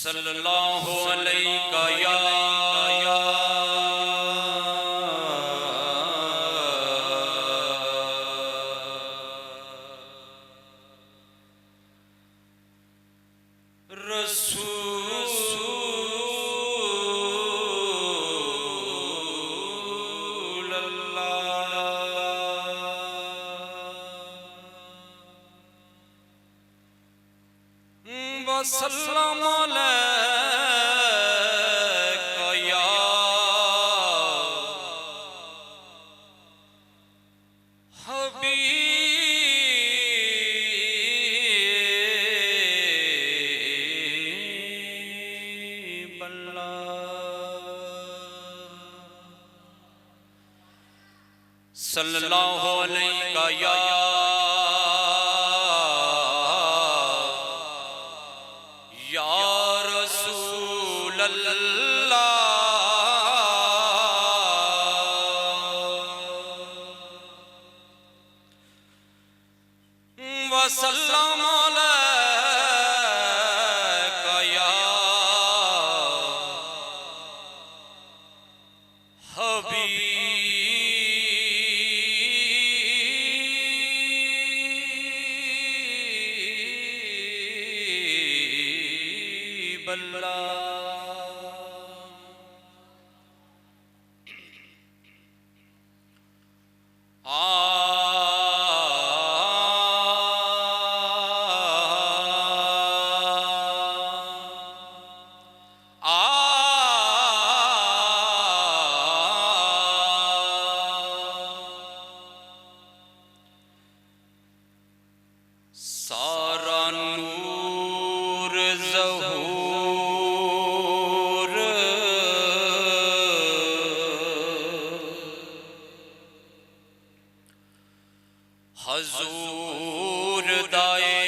सल्लल्लाहु अलैका या रसूल अल्लाह वसल्लम अलैका या हबीब अल्लाह सल्लल्लाहु अलैका या रसूल अल्लाह वसल्लम अलैका या हबीब अल्लाह। सारा नूर ज़हूर हजूर दाए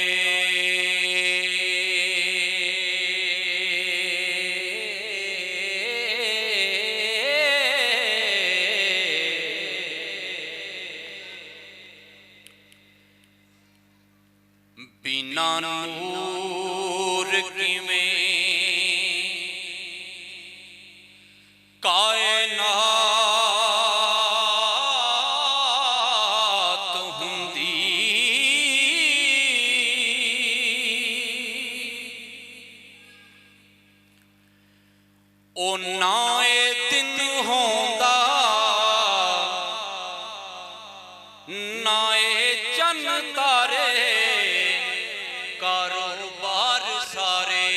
बिना नूर किवें कायनात हुंदी ओ नाए दिन होंदा नाए चन तारे कारोबार सारे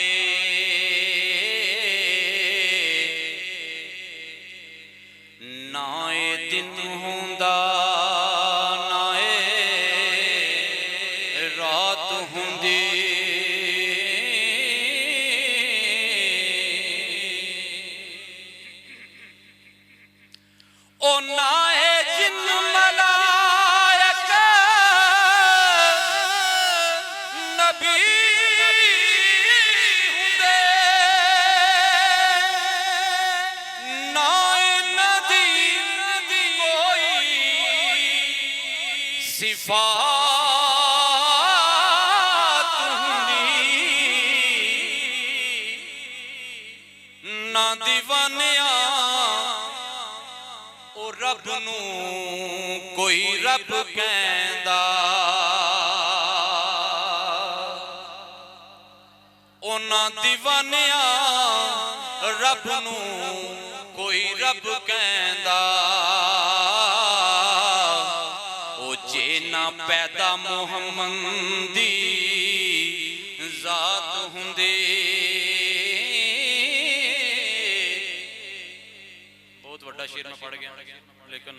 नाए दिन हुंदा नाए रात हुंदी ओ नाए जिन मलाइक नबी हुंदे नाए नदी कोई सिफात हुंदी ना दीवानिया ओ रब नू कोई रब कहंदा ओना दीवानिया रब नू कोई रब कहंदा ओ जे ना पैदा मुहम्मद दी जात हुंदे। बहुत बड़ा शेर में पड़ गया लेकिन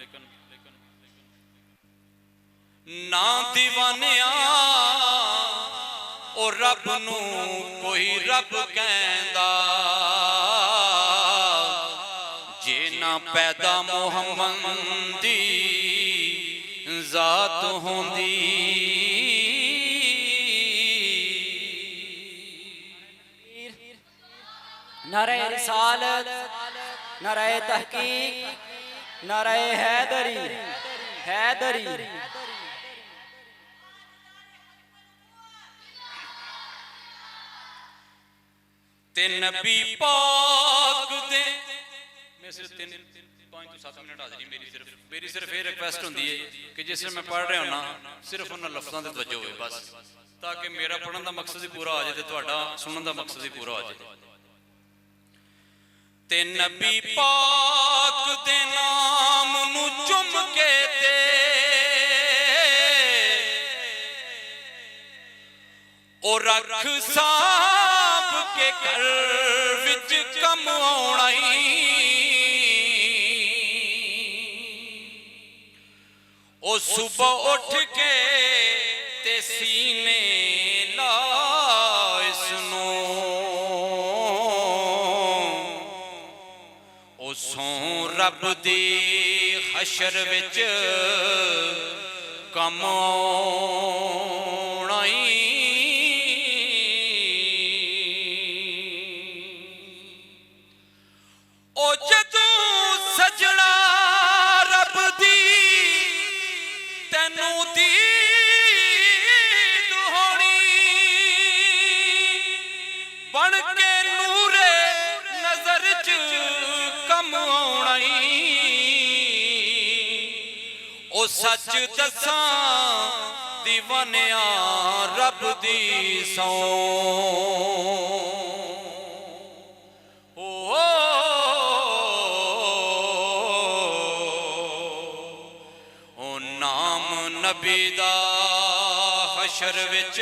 ना दीवानिया ओ रब नू कोई रब कहंदा जे ना पैदा मुहम्मद दी जात होंदी। नारे रिसालत, नारे तहकीक, नारे हैदरी हैदरी। ते नबी पाक दे मैं सिर्फ 5 ਤੋਂ 7 मिनट हाजिरी मेरी सिर्फ ये रिक्वेस्ट होंदी है कि जिस मैं पढ़ रहा हूँ ना सिर्फ उन्होंने लफ्ज़ों से तवज्जो होवे बस, ताकि मेरा पढ़न का मकसद ही पूरा आ जाए, तुहाडा सुनन का मकसद ही पूरा आ जाए। ते नबी पाक दे नाम नू चुम के ते ओ रख साहब के घर विच कम आउणा ओ सुबह उठ के ते सीने ला इसनू ओ सो रब दी हशर विच कम आउणा ओ जदों सजना रब दी तैनू दीद होनी बन के नूरे नजर च कम आउणा ओ सच दसां दीवानिया रब दी सौ नबी दा हशर विच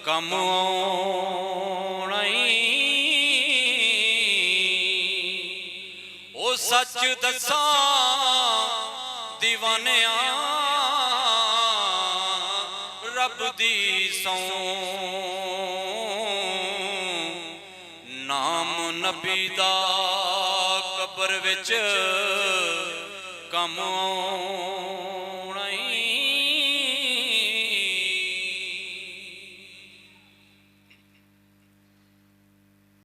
कम आउणा ओ सच दसां दीवानिया रब दी सौ नाम नबी दा कब्र विच कम